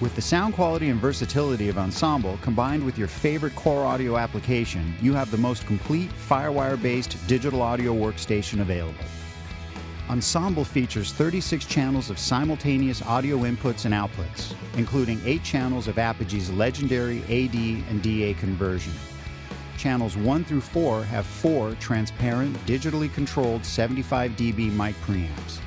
With the sound quality and versatility of Ensemble combined with your favorite core audio application, you have the most complete FireWire-based digital audio workstation available. Ensemble features 36 channels of simultaneous audio inputs and outputs, including 8 channels of Apogee's legendary AD and DA conversion. Channels 1 through 4 have 4 transparent, digitally controlled 75 dB mic preamps.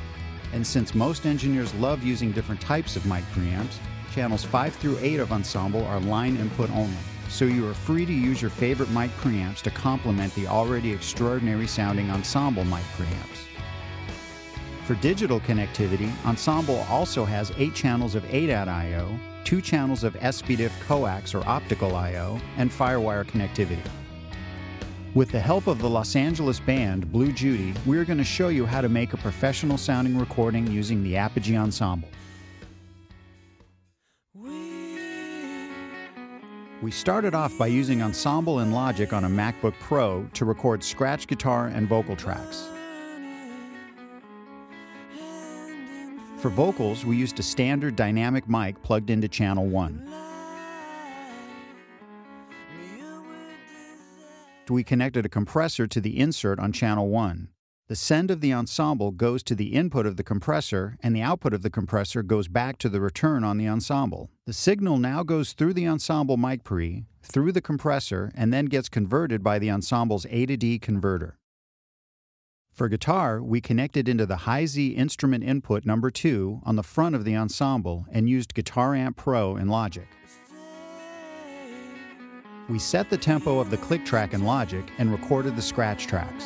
And since most engineers love using different types of mic preamps, channels 5 through 8 of Ensemble are line input only, so you are free to use your favorite mic preamps to complement the already extraordinary sounding Ensemble mic preamps. For digital connectivity, Ensemble also has 8 channels of ADAT I/O, 2 channels of SPDIF coax or optical I/O, and FireWire connectivity. With the help of the Los Angeles band Blue Judy, we're going to show you how to make a professional sounding recording using the Apogee Ensemble. We started off by using Ensemble and Logic on a MacBook Pro to record scratch guitar and vocal tracks. For vocals, we used a standard dynamic mic plugged into channel 1. We connected a compressor to the insert on channel 1. The send of the Ensemble goes to the input of the compressor, and the output of the compressor goes back to the return on the Ensemble. The signal now goes through the Ensemble mic pre, through the compressor, and then gets converted by the Ensemble's A to D converter. For guitar, we connected into the Hi-Z instrument input number 2 on the front of the Ensemble and used Guitar Amp Pro in Logic. We set the tempo of the click track in Logic and recorded the scratch tracks.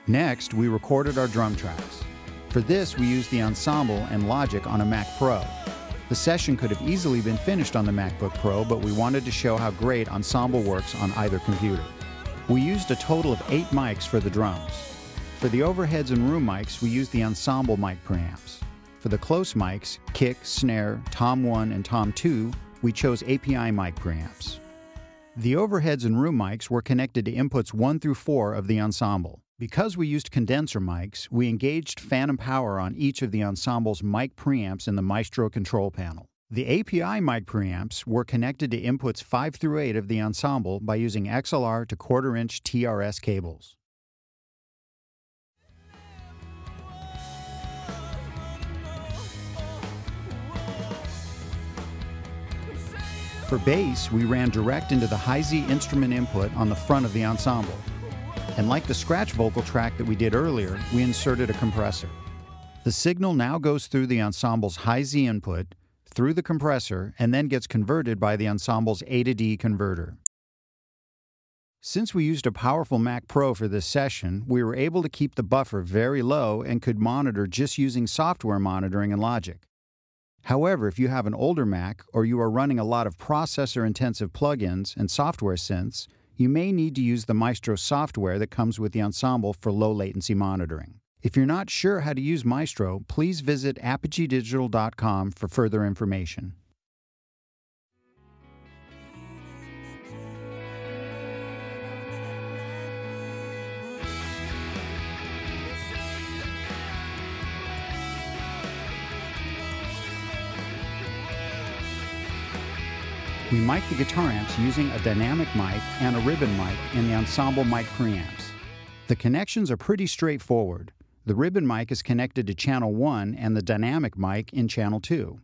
Next, we recorded our drum tracks. For this, we used the Ensemble and Logic on a Mac Pro. The session could have easily been finished on the MacBook Pro, but we wanted to show how great Ensemble works on either computer. We used a total of 8 mics for the drums. For the overheads and room mics, we used the Ensemble mic preamps. For the close mics, kick, snare, tom 1, and tom 2, we chose API mic preamps. The overheads and room mics were connected to inputs 1 through 4 of the Ensemble. Because we used condenser mics, we engaged phantom power on each of the Ensemble's mic preamps in the Maestro control panel. The API mic preamps were connected to inputs 5 through 8 of the Ensemble by using XLR to 1/4-inch TRS cables. For bass, we ran direct into the Hi-Z instrument input on the front of the Ensemble. And like the scratch vocal track that we did earlier, we inserted a compressor. The signal now goes through the Ensemble's Hi-Z input, through the compressor, and then gets converted by the Ensemble's A to D converter. Since we used a powerful Mac Pro for this session, we were able to keep the buffer very low and could monitor just using software monitoring in Logic. However, if you have an older Mac or you are running a lot of processor-intensive plugins and software synths, you may need to use the Maestro software that comes with the Ensemble for low latency monitoring. If you're not sure how to use Maestro, please visit apogeedigital.com for further information. We mic the guitar amps using a dynamic mic and a ribbon mic in the Ensemble mic preamps. The connections are pretty straightforward. The ribbon mic is connected to channel 1 and the dynamic mic in channel 2.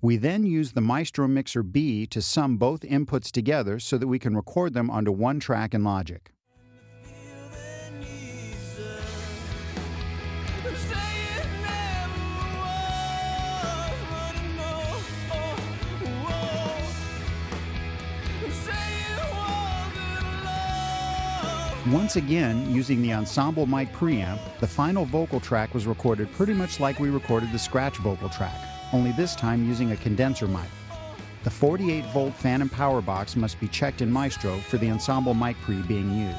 We then use the Maestro Mixer B to sum both inputs together so that we can record them onto one track in Logic. Once again, using the Ensemble mic preamp, the final vocal track was recorded pretty much like we recorded the scratch vocal track, only this time using a condenser mic. The 48-volt phantom power box must be checked in Maestro for the Ensemble mic pre being used.